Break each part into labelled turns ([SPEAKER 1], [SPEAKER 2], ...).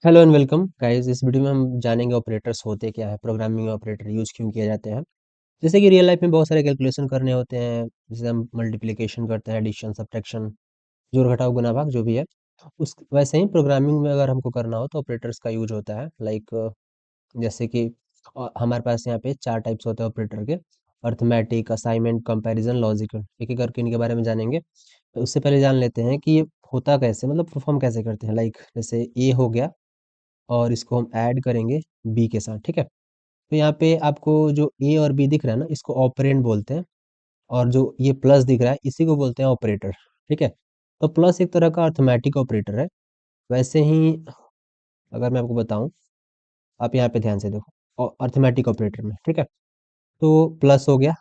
[SPEAKER 1] Hello and welcome guys. इस video में हम जानेंगे ऑपरेटर्स होते क्या है, प्रोग्रामिंग में ऑपरेटर यूज क्यों किए जाते हैं। जैसे कि रियल लाइफ में बहुत सारे कैलकुलेशन करने होते हैं, जैसे हम मल्टीप्लिकेशन करते हैं, एडिशन, सब्ट्रैक्शन, जोड़ घटाव, गुणा भाग, जो भी है। उस वैसे ही प्रोग्रामिंग में अगर हमको करना हो तो ऑपरेटर्स का यूज होता है। लाइक जैसे कि हमारे पास यहाँ पे 4 टाइप्स होते हैं ऑपरेटर के: अर्थमेटिक, असाइनमेंट, कंपैरिजन, लॉजिकल। एक एक करके इनके बारे में जानेंगे। तो उससे पहले जान लेते हैं कि ये होता कैसे, मतलब परफॉर्म कैसे करते हैं। लाइक जैसे ए हो गया और इसको हम ऐड करेंगे बी के साथ, ठीक है। तो यहाँ पे आपको जो ए और बी दिख रहा है ना, इसको ऑपरेंड बोलते हैं। और जो ये प्लस दिख रहा है, इसी को बोलते हैं ऑपरेटर, ठीक है। तो प्लस एक तरह का अर्थमेटिक ऑपरेटर है। वैसे ही अगर मैं आपको बताऊं, आप यहाँ पे ध्यान से देखो, अर्थमेटिक ऑपरेटर में, ठीक है। तो प्लस हो गया,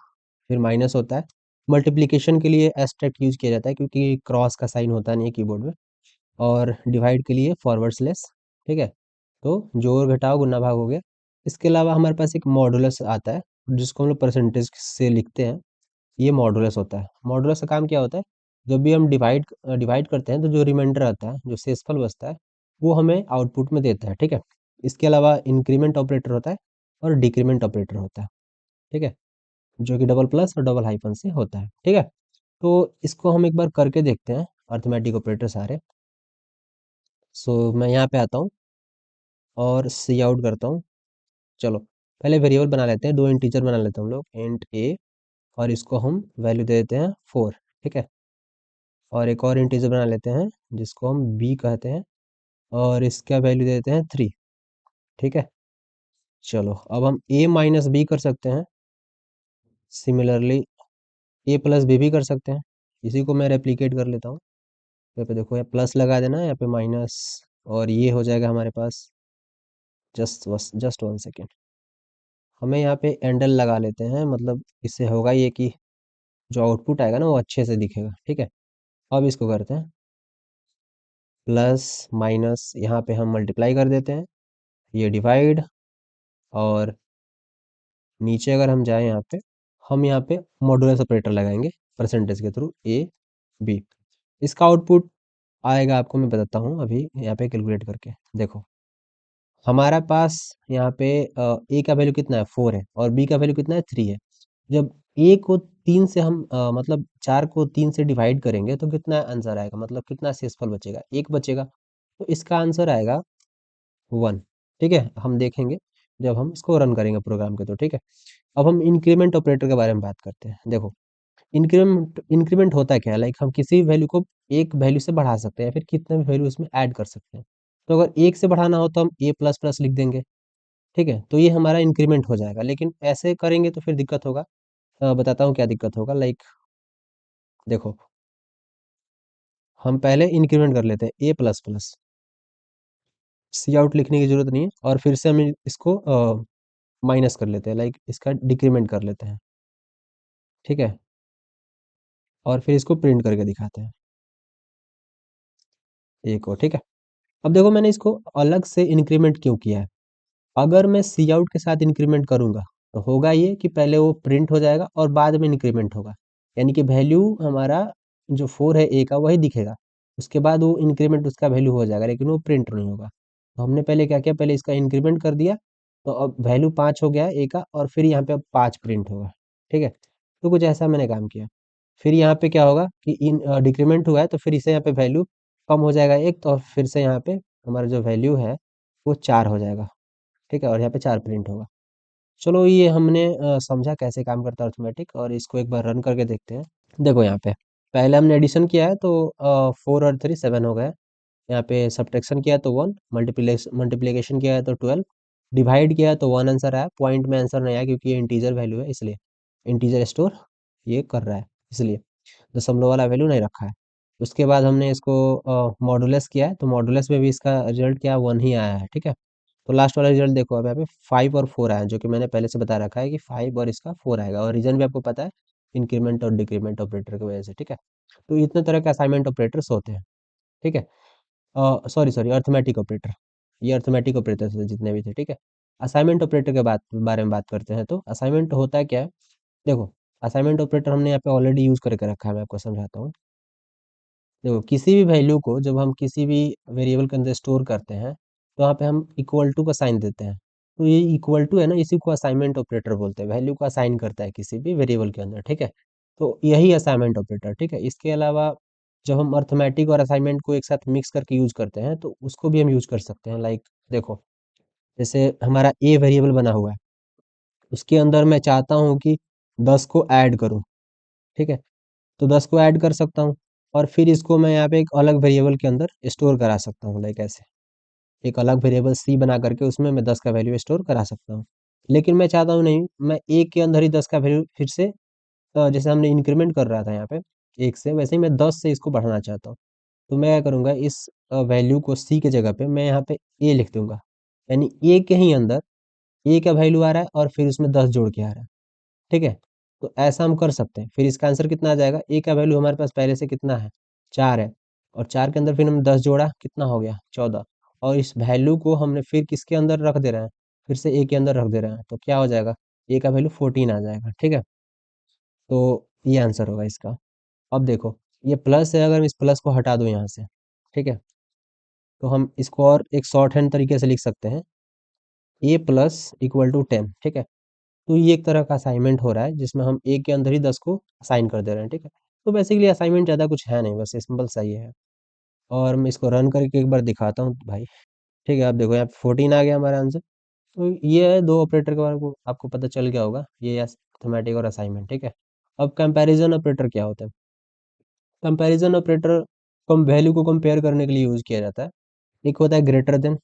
[SPEAKER 1] फिर माइनस होता है। मल्टीप्लिकेशन के लिए एस्टेरिस्क यूज किया जाता है क्योंकि क्रॉस का साइन होता नहीं है कीबोर्ड में। और डिवाइड के लिए फॉरवर्ड स्लैश, ठीक है। तो जोड़ घटाव गुणा भाग हो गया। इसके अलावा हमारे पास एक मॉडुलस आता है, जिसको हम लोग परसेंटेज से लिखते हैं। ये मॉडुलस होता है। मॉडुलस का काम क्या होता है? जब भी हम डिवाइड डिवाइड करते हैं तो जो रिमाइंडर आता है, जो शेषफल बचता है, वो हमें आउटपुट में देता है, ठीक है। इसके अलावा इंक्रीमेंट ऑपरेटर होता है और डिक्रीमेंट ऑपरेटर होता है, ठीक है, जो कि डबल प्लस और डबल हाइफन से होता है, ठीक है। तो इसको हम एक बार करके देखते हैं, अर्थमेटिक ऑपरेटर सारे। सो मैं यहाँ पे आता हूँ और सी आउट करता हूँ। चलो, पहले वेरिएबल बना लेते हैं, 2 इंटीजर बना लेते हैं हम लोग, इंट ए। और इसको हम वैल्यू दे देते हैं 4, ठीक है। और एक और इंटीजर बना लेते हैं जिसको हम बी कहते हैं, और इसका वैल्यू दे देते हैं 3, ठीक है। चलो, अब हम ए माइनस बी कर सकते हैं। सिमिलरली ए प्लस बी भी कर सकते हैं। इसी को मैं रेप्लिकेट कर लेता हूँ। यहाँ पे देखो, यहाँ प्लस लगा देना है, यहाँ पे माइनस, और ये हो जाएगा हमारे पास। जस्ट 1 सेकेंड, हमें यहाँ पे एंडल लगा लेते हैं, मतलब इससे होगा ये कि जो आउटपुट आएगा ना, वो अच्छे से दिखेगा, ठीक है। अब इसको करते हैं प्लस माइनस, यहाँ पे हम मल्टीप्लाई कर देते हैं, ये डिवाइड। और नीचे अगर हम जाएं, यहाँ पे हम यहाँ पे मॉडुलस ऑपरेटर लगाएंगे परसेंटेज के थ्रू, ए बी। इसका आउटपुट आएगा, आपको मैं बताता हूँ अभी यहाँ पे कैलकुलेट करके। देखो, हमारा पास यहाँ पे ए का वैल्यू कितना है, 4 है, और बी का वैल्यू कितना है, 3 है। जब ए को 3 से हम मतलब 4 को 3 से डिवाइड करेंगे तो कितना आंसर आएगा, मतलब कितना शेषफल बचेगा, 1 बचेगा। तो इसका आंसर आएगा 1, ठीक है। हम देखेंगे जब हम इसको रन करेंगे प्रोग्राम के, तो ठीक है। अब हम इंक्रीमेंट ऑपरेटर के बारे में बात करते हैं। देखो, इंक्रीमेंट इंक्रीमेंट होता क्या है? लाइक हम किसी भी वैल्यू को एक वैल्यू से बढ़ा सकते हैं, फिर कितने भी वैल्यू इसमें ऐड कर सकते हैं। तो अगर 1 से बढ़ाना हो तो हम ए प्लस प्लस लिख देंगे, ठीक है। तो ये हमारा इंक्रीमेंट हो जाएगा। लेकिन ऐसे करेंगे तो फिर दिक्कत होगा। बताता हूँ क्या दिक्कत होगा। लाइक देखो, हम पहले इंक्रीमेंट कर लेते हैं ए प्लस प्लस, सी आउट लिखने की जरूरत नहीं है। और फिर से हम इसको माइनस कर लेते हैं, लाइक इसका डिक्रीमेंट कर लेते हैं, ठीक है। और फिर इसको प्रिंट करके दिखाते हैं, एक और, ठीक है। अब देखो, मैंने इसको अलग से इंक्रीमेंट क्यों किया है। अगर मैं सी आउट के साथ इंक्रीमेंट करूंगा तो होगा ये कि पहले वो प्रिंट हो जाएगा और बाद में इंक्रीमेंट होगा। यानी कि वैल्यू हमारा जो 4 है ए का, वही दिखेगा। उसके बाद वो इंक्रीमेंट उसका वैल्यू हो जाएगा, लेकिन वो प्रिंट नहीं होगा। तो हमने पहले क्या किया, पहले इसका इंक्रीमेंट कर दिया। तो अब वैल्यू 5 हो गया ए का, और फिर यहाँ पे अब 5 प्रिंट होगा, ठीक है। तो कुछ ऐसा मैंने काम किया। फिर यहाँ पे क्या होगा कि इन डिक्रीमेंट हुआ है, तो फिर इसे यहाँ पे वैल्यू कम हो जाएगा एक, तो फिर से यहाँ पे हमारा जो वैल्यू है वो 4 हो जाएगा, ठीक है। और यहाँ पे 4 प्रिंट होगा। चलो, ये हमने समझा कैसे काम करता है अर्थमेटिक, और इसको एक बार रन करके देखते हैं। देखो, यहाँ पे पहले हमने एडिशन किया है तो 4 और 3 7 हो गए। यहाँ पे सब्ट्रैक्शन किया है तो 1, मल्टीप्लिकेशन किया है तो 12, डिवाइड किया है तो 1 आंसर आया। पॉइंट में आंसर नहीं आया क्योंकि ये इंटीजर वैल्यू है, इसलिए इंटीजर स्टोर ये कर रहा है, इसलिए दशमलव वाला वैल्यू नहीं रखा है। उसके बाद हमने इसको मॉडुलस किया है, तो मॉडुलस में भी इसका रिजल्ट क्या, 1 ही आया है, ठीक है। तो लास्ट वाला रिजल्ट देखो, अब यहाँ पे 5 और 4 आया है, जो कि मैंने पहले से बता रखा है कि 5 और इसका 4 आएगा। और रीजन भी आपको पता है, इंक्रीमेंट और डिक्रीमेंट ऑपरेटर की वजह से, ठीक है। तो इतने तरह के असाइनमेंट ऑपरेटर्स होते हैं, ठीक है। सॉरी सॉरी, अर्थमेटिक ऑपरेटर, ये अर्थमेटिक ऑपरेटर थे जितने भी थे, ठीक है। असाइनमेंट ऑपरेटर के बारे में बात करते हैं। तो असाइनमेंट होता है क्या है? देखो, असाइनमेंट ऑपरेटर हमने यहाँ पे ऑलरेडी यूज करके रखा है, मैं आपको समझाता हूँ। देखो, किसी भी वैल्यू को जब हम किसी भी वेरिएबल के अंदर स्टोर करते हैं, तो यहाँ पे हम इक्वल टू का साइन देते हैं। तो ये इक्वल टू है ना, इसी को असाइनमेंट ऑपरेटर बोलते हैं, वैल्यू को असाइन करता है किसी भी वेरिएबल के अंदर, ठीक है। तो यही असाइनमेंट ऑपरेटर, ठीक है। इसके अलावा जब हम अर्थमेटिक और असाइनमेंट को एक साथ मिक्स करके यूज करते हैं तो उसको भी हम यूज कर सकते हैं। लाइक देखो, जैसे हमारा ए वेरिएबल बना हुआ है, उसके अंदर मैं चाहता हूँ कि 10 को ऐड करूँ, ठीक है। तो 10 को ऐड कर सकता हूँ और फिर इसको मैं यहाँ पे एक अलग वेरिएबल के अंदर स्टोर करा सकता हूँ, लाइक ऐसे एक अलग वेरिएबल सी बना करके उसमें मैं 10 का वैल्यू स्टोर करा सकता हूँ। लेकिन मैं चाहता हूँ नहीं, मैं एक के अंदर ही 10 का वैल्यू फिर से जैसे हमने इंक्रीमेंट कर रहा था यहाँ पे एक से, वैसे ही मैं 10 से इसको बढ़ाना चाहता हूँ। तो मैं क्या करूँगा, इस वैल्यू को सी के जगह पे मैं यहाँ पे ए लिख दूंगा, यानी ए के ही अंदर ए का वैल्यू आ रहा है और फिर उसमें 10 जोड़ के आ रहा है, ठीक है। तो ऐसा हम कर सकते हैं। फिर इसका आंसर कितना आ जाएगा, ए का वैल्यू हमारे पास पहले से कितना है, 4 है, और 4 के अंदर फिर हम 10 जोड़ा, कितना हो गया, 14। और इस वैल्यू को हमने फिर किसके अंदर रख दे रहे हैं, फिर से ए के अंदर रख दे रहे हैं, तो क्या हो जाएगा, ए का वैल्यू 14 आ जाएगा, ठीक है। तो ये आंसर होगा इसका। अब देखो, ये प्लस है, अगर मैं इस प्लस को हटा दूं यहाँ से, ठीक है, तो हम इसको और एक शॉर्ट हैंड तरीके से लिख सकते हैं, ए प्लस इक्वल टू 10, ठीक है। तो ये एक तरह का असाइनमेंट हो रहा है जिसमें हम ए के अंदर ही 10 को असाइन कर दे रहे हैं, ठीक है। तो बेसिकली असाइनमेंट ज़्यादा कुछ है नहीं, बस सिंपल सा ये है। और मैं इसको रन करके एक बार दिखाता हूँ भाई, ठीक है। आप देखो यहाँ पे 14 आ गया हमारा आंसर। तो ये है दो ऑपरेटर के बारे में आपको पता चल गया होगा, ये अर्थमेटिक और असाइनमेंट, ठीक है। अब कंपैरिजन ऑपरेटर क्या होता है। कंपैरिजन ऑपरेटर कम वैल्यू को कंपेयर करने के लिए यूज किया जाता है। एक होता है ग्रेटर देन,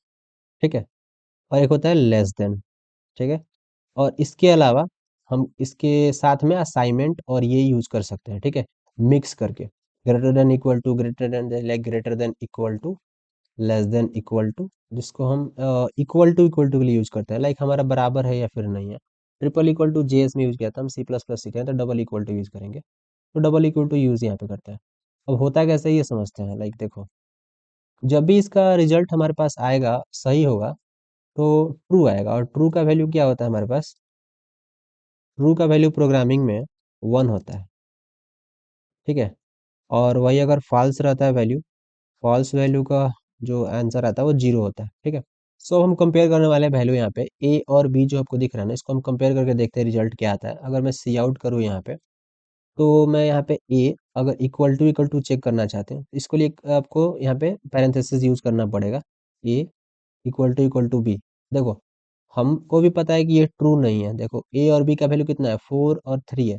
[SPEAKER 1] ठीक है, और एक होता है लेस देन, ठीक है। और इसके अलावा हम इसके साथ में असाइनमेंट और ये यूज कर सकते हैं, ठीक है, मिक्स करके। Greater than equal to, greater than, like greater than equal to, less than equal to, जिसको हम इक्वल टू के लिए यूज करते हैं, लाइक हमारा बराबर है या फिर नहीं है। ट्रिपल इक्वल टू जेएस में यूज किया था, हम सी प्लस प्लस सीखे हैं तो डबल इक्वल टू यूज करेंगे। तो डबल इक्वल टू यूज यहाँ पे करते हैं। अब होता कैसे ये समझते हैं। लाइक देखो, जब भी इसका रिजल्ट हमारे पास आएगा सही होगा तो ट्रू आएगा, और ट्रू का वैल्यू क्या होता है हमारे पास, ट्रू का वैल्यू प्रोग्रामिंग में 1 होता है, ठीक है। और वही अगर फॉल्स रहता है वैल्यू, फॉल्स वैल्यू का जो आंसर आता है वो 0 होता है, ठीक है। सो हम कंपेयर करने वाले वैल्यू यहाँ पे ए और बी जो आपको दिख रहा है ना, इसको हम कंपेयर करके देखते हैं रिजल्ट क्या आता है। अगर मैं सी आउट करूँ यहाँ पे, तो मैं यहाँ पे ए अगर इक्वल टू चेक करना चाहते हैं, इसको लिए आपको यहाँ पे पैरेंथेसिस यूज करना पड़ेगा, ए इक्वल टू बी। देखो, हमको भी पता है कि ये ट्रू नहीं है। देखो, ए और बी का वैल्यू कितना है, 4 और 3 है,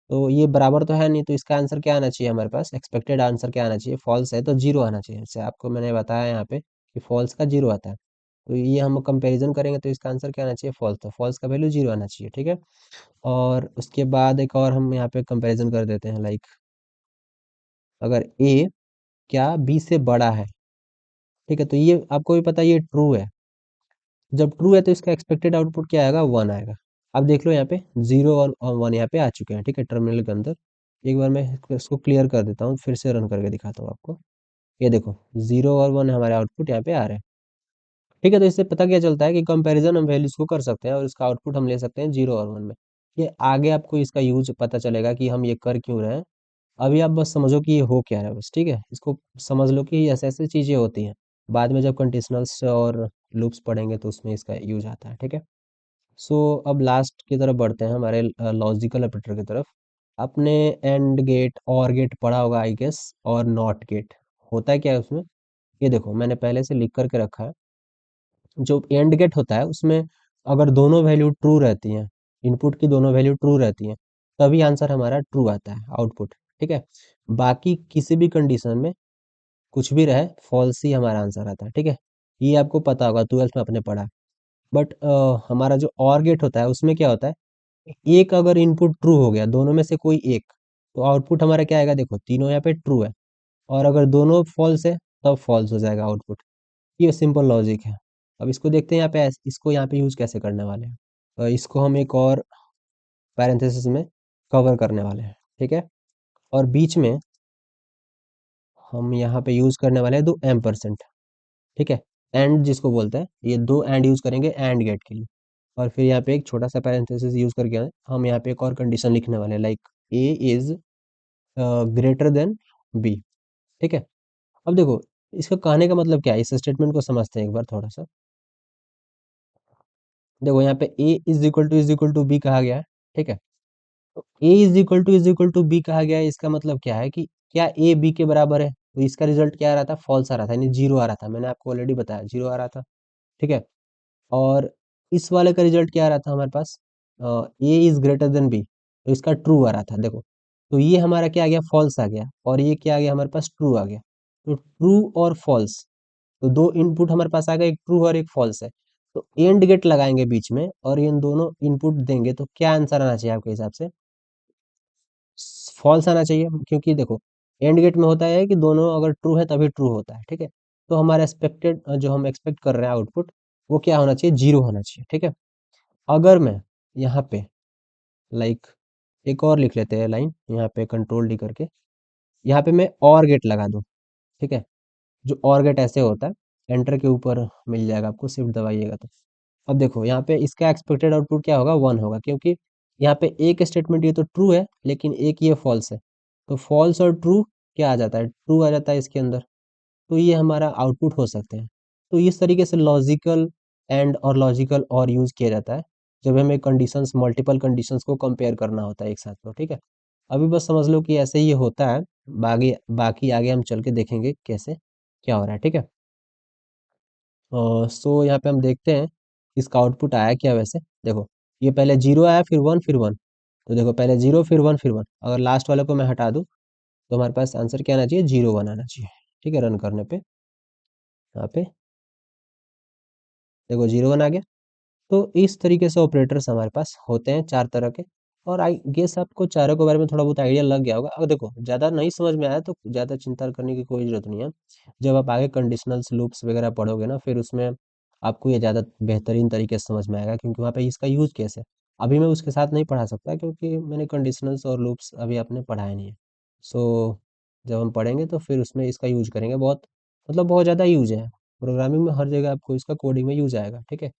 [SPEAKER 1] तो ये बराबर तो है नहीं, तो इसका आंसर क्या आना चाहिए हमारे पास, एक्सपेक्टेड आंसर क्या आना चाहिए, फॉल्स है तो 0 आना चाहिए। जैसे आपको मैंने बताया यहाँ पे कि फॉल्स का 0 आता है, तो ये हम कंपैरिजन करेंगे तो इसका आंसर क्या आना चाहिए, फॉल्स, तो फॉल्स का वैल्यू 0 आना चाहिए, ठीक है। और उसके बाद एक और हम यहाँ पे कंपैरिजन कर देते हैं, लाइक अगर ए क्या बी से बड़ा है, ठीक है, तो ये आपको भी पता है ये ट्रू है। जब ट्रू है तो इसका एक्सपेक्टेड आउटपुट क्या आएगा, 1 आएगा। अब देख लो यहाँ पे 0 और 1 यहाँ पे आ चुके हैं, ठीक है, टर्मिनल के अंदर। एक बार मैं इसको क्लियर कर देता हूँ, फिर से रन करके दिखाता हूँ आपको। ये देखो, 0 और 1 हमारे आउटपुट यहाँ पे आ रहे हैं, ठीक है। तो इससे पता क्या चलता है कि कंपैरिजन हम वैल्यूज को कर सकते हैं और इसका आउटपुट हम ले सकते हैं 0 और 1 में। ये आगे आपको इसका यूज पता चलेगा कि हम ये कर क्यों रहे हैं। अभी आप बस समझो कि ये हो क्या रहा है, बस, ठीक है। इसको समझ लो कि ऐसे ऐसे चीजें होती हैं, बाद में जब कंडीशनल्स और लूप्स पढ़ेंगे तो उसमें इसका यूज आता है, ठीक है। सो अब लास्ट की तरफ बढ़ते हैं, हमारे लॉजिकल ऑपरेटर की तरफ। आपने एंड गेट, और गेट पढ़ा होगा आई गेस, और नॉट गेट। होता है क्या है उसमें, ये देखो मैंने पहले से लिख करके रखा है। जो एंड गेट होता है उसमें अगर दोनों वैल्यू ट्रू रहती हैं, इनपुट की दोनों वैल्यू ट्रू रहती हैं, तभी आंसर हमारा ट्रू आता है, आउटपुट, ठीक है। बाकी किसी भी कंडीशन में कुछ भी रहे, फॉल्स ही हमारा आंसर आता है, ठीक है। ये आपको पता होगा, 12th में आपने पढ़ा। बट हमारा जो और गेट होता है उसमें क्या होता है, एक अगर इनपुट ट्रू हो गया, दोनों में से कोई एक, तो आउटपुट हमारा क्या आएगा, देखो तीनों यहाँ पे ट्रू है, और अगर दोनों फॉल्स है तब फॉल्स हो जाएगा आउटपुट। ये सिंपल लॉजिक है। अब इसको देखते हैं यहाँ पे, इसको यहाँ पे यूज कैसे करने वाले हैं। इसको हम एक और पैरेंथेसिस में कवर करने वाले हैं, ठीक है। और बीच में हम यहाँ पे यूज करने वाले हैं 2 %, ठीक है। एंड जिसको बोलते हैं, ये 2 एंड यूज करेंगे एंड गेट के लिए। और फिर यहाँ पे एक छोटा सा पैरेंथेसिस यूज करके हम यहाँ पे एक और कंडीशन लिखने वाले हैं, like A is greater than B, ठीक है। अब देखो, इसका कहने का मतलब क्या है, इस स्टेटमेंट को समझते हैं एक बार थोड़ा सा। देखो यहाँ पे ए इज इक्वल टू बी कहा गया है, ठीक है। तो ए इज इक्वल टू बी कहा गया है, इसका मतलब क्या है कि क्या ए बी के बराबर है, तो इसका रिजल्ट क्या आ रहा था, फॉल्स आ रहा था, यानी जीरो आ रहा था, मैंने आपको ऑलरेडी बताया जीरो आ रहा था, ठीक है। और इस वाले का रिजल्ट क्या आ रहा था हमारे पास, ए इज ग्रेटर देन बी, तो इसका ट्रू आ रहा था, देखो। तो ये हमारा क्या आ गया, फॉल्स आ गया, और ये क्या आ गया हमारे पास, ट्रू आ गया। तो ट्रू और फॉल्स, तो दो इनपुट हमारे पास आ गए, एक ट्रू और एक फॉल्स है। तो एंड गेट लगाएंगे बीच में और इन दोनों इनपुट देंगे, तो क्या आंसर आना चाहिए आपके हिसाब से, फॉल्स आना चाहिए, क्योंकि देखो एंड गेट में होता है कि दोनों अगर ट्रू है तभी ट्रू होता है, ठीक है। तो हमारा एक्सपेक्टेड, जो हम एक्सपेक्ट कर रहे हैं आउटपुट, वो क्या होना चाहिए, जीरो होना चाहिए, ठीक है। अगर मैं यहाँ पे लाइक एक और लिख लेते हैं लाइन, यहाँ पे कंट्रोल डी करके, यहाँ पे मैं और गेट लगा दूँ, ठीक है। जो और गेट ऐसे होता है, एंटर के ऊपर मिल जाएगा आपको, शिफ्ट दबाइएगा तो। अब देखो यहाँ पे इसका एक्सपेक्टेड आउटपुट क्या होगा, वन होगा, क्योंकि यहाँ पे एक स्टेटमेंट ये तो ट्रू है, लेकिन एक ये फॉल्स है। तो फॉल्स और ट्रू क्या आ जाता है, ट्रू आ जाता है इसके अंदर। तो ये हमारा आउटपुट हो सकते हैं। तो इस तरीके से लॉजिकल एंड और लॉजिकल और यूज किया जाता है, जब हमें कंडीशंस, मल्टीपल कंडीशंस को कंपेयर करना होता है एक साथ, तो ठीक है। अभी बस समझ लो कि ऐसे ही होता है, बाकी बाकी आगे हम चल के देखेंगे कैसे क्या हो रहा है, ठीक है। सो यहाँ पे हम देखते हैं इसका आउटपुट आया क्या वैसे। देखो ये पहले जीरो आया, फिर वन, फिर वन। तो देखो पहले जीरो, फिर वन, फिर वन, अगर लास्ट वाले को मैं हटा दूँ तो हमारे पास आंसर क्या आना चाहिए, जीरो वन आना चाहिए, ठीक है। रन करने पे यहाँ पे देखो जीरो वन आ गया। तो इस तरीके से ऑपरेटर्स हमारे पास होते हैं, चार तरह के। और आई गेस आपको चारों के बारे में थोड़ा बहुत आइडिया लग गया होगा। अगर देखो ज़्यादा नहीं समझ में आया तो ज़्यादा चिंता करने की कोई ज़रूरत नहीं है। जब आप आगे कंडीशनल्स लूप्स वगैरह पढ़ोगे ना, फिर उसमें आपको ये ज़्यादा बेहतरीन तरीके से समझ में आएगा, क्योंकि वहाँ पे इसका यूज कैसे है। अभी मैं उसके साथ नहीं पढ़ा सकता, क्योंकि मैंने कंडीशनल्स और लूप्स अभी आपने पढ़ाया नहीं है। सो जब हम पढ़ेंगे तो फिर उसमें इसका यूज करेंगे, बहुत मतलब बहुत ज़्यादा यूज है। प्रोग्रामिंग में हर जगह आपको इसका कोडिंग में यूज आएगा, ठीक है।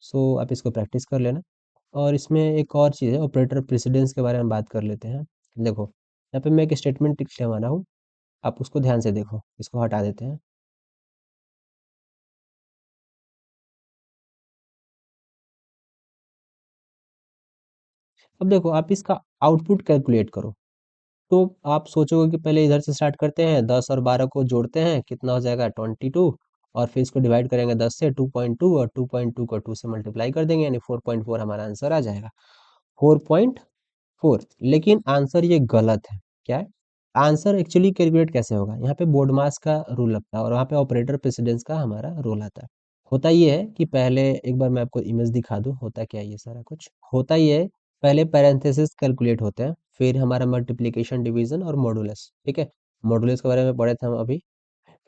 [SPEAKER 1] सो आप इसको प्रैक्टिस कर लेना। और इसमें एक और चीज़ है, ऑपरेटर प्रेसिडेंस के बारे में बात कर लेते हैं। देखो यहाँ पे मैं एक स्टेटमेंट लिखने वाला हूँ, आप उसको ध्यान से देखो, इसको हटा देते हैं। अब देखो आप इसका आउटपुट कैलकुलेट करो, तो आप सोचोगे कि पहले इधर से स्टार्ट करते हैं, 10 और 12 को जोड़ते हैं, कितना हो जाएगा, 22। और फिर इसको डिवाइड करेंगे 10 से, 2.2, और 2.2 को 2 से मल्टीप्लाई कर देंगे, यानी 4.4 हमारा आंसर आ जाएगा, 4.4। लेकिन आंसर ये गलत है, क्या है आंसर, एक्चुअली कैलकुलेट कैसे होगा, यहाँ पे बोर्ड मास का रूल लगता है, और वहाँ पे ऑपरेटर प्रेसिडेंस का हमारा रूल आता है। होता ये है कि पहले एक बार मैं आपको इमेज दिखा दूँ, होता क्या है ये सारा कुछ, होता ये है, पहले पैरेंथेसिस कैलकुलेट होते हैं, फिर हमारा मल्टीप्लिकेशन, डिवीजन और मॉडुलस, ठीक है। मॉडुलस के बारे में पढ़े थे हम अभी।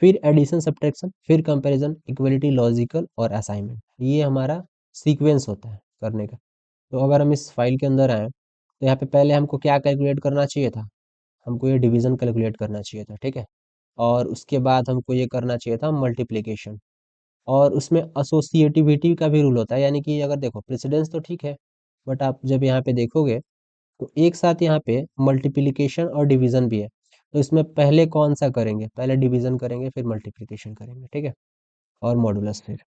[SPEAKER 1] फिर एडिशन, सब्ट्रैक्शन, फिर कंपैरिजन, इक्वलिटी, लॉजिकल और असाइनमेंट, ये हमारा सीक्वेंस होता है करने का। तो अगर हम इस फाइल के अंदर आए, तो यहाँ पे पहले हमको क्या कैलकुलेट करना चाहिए था, हमको ये डिवीजन कैलकुलेट करना चाहिए था, ठीक है। और उसके बाद हमको ये करना चाहिए था मल्टीप्लिकेशन। और उसमें एसोसिएटिविटी का भी रूल होता है, यानी कि अगर देखो प्रेसिडेंस तो ठीक है, बट आप जब यहाँ पे देखोगे तो एक साथ यहाँ पे मल्टीप्लिकेशन और डिवीजन भी है। तो इसमें पहले कौन सा करेंगे, पहले डिवीजन करेंगे, फिर मल्टीप्लिकेशन करेंगे, ठीक है। और मॉडुलस फिर,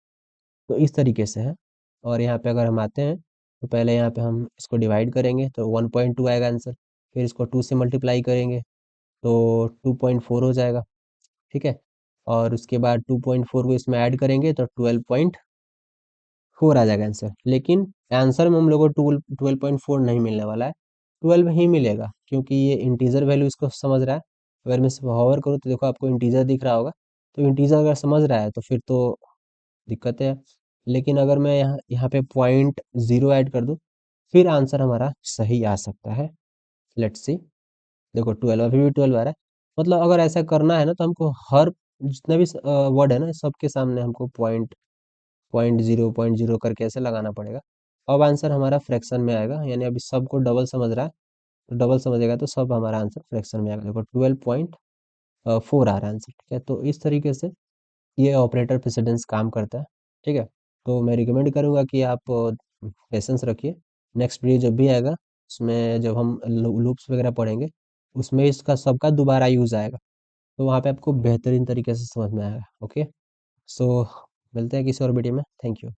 [SPEAKER 1] तो इस तरीके से है। और यहाँ पे अगर हम आते हैं, तो पहले यहाँ पे हम इसको डिवाइड करेंगे तो 1.2 आएगा आंसर, फिर इसको 2 से मल्टीप्लाई करेंगे तो 2.4 हो जाएगा, ठीक है। और उसके बाद 2.4 को इसमें ऐड करेंगे तो 12.4 आ जाएगा आंसर। लेकिन आंसर में हम लोग को 12.4 नहीं मिलने वाला है, 12 ही मिलेगा, क्योंकि ये इंटीजर वैल्यू इसको समझ रहा है। अगर मैं इस पर होवर करूँ तो देखो आपको इंटीजर दिख रहा होगा, तो इंटीजर अगर समझ रहा है तो फिर तो दिक्कत है। लेकिन अगर मैं यहाँ यहाँ पे 0.0 ऐड कर दूँ, फिर आंसर हमारा सही आ सकता है। लेट्स सी, देखो 12 अभी भी 12 आ रहा है। मतलब अगर ऐसा करना है ना, तो हमको हर जितना भी वर्ड है ना, सबके सामने हमको पॉइंट जीरो करके ऐसे लगाना पड़ेगा। अब आंसर हमारा फ्रैक्शन में आएगा, यानी अभी सबको डबल समझ रहा है, तो डबल समझेगा तो सब हमारा आंसर फ्रैक्शन में आएगा। देखो 12.4 आ रहा है आंसर, ठीक है। तो इस तरीके से ये ऑपरेटर प्रेसिडेंस काम करता है, ठीक है। तो मैं रिकमेंड करूँगा कि आप पेशेंस रखिए, नेक्स्ट वीडियो जब भी आएगा उसमें जब हम लूप्स वगैरह पढ़ेंगे, उसमें इसका सबका दोबारा यूज़ आएगा। तो वहाँ पे आपको बेहतरीन तरीके से समझ में आएगा, ओके? सो मिलते हैं किसी और वीडियो में, थैंक यू।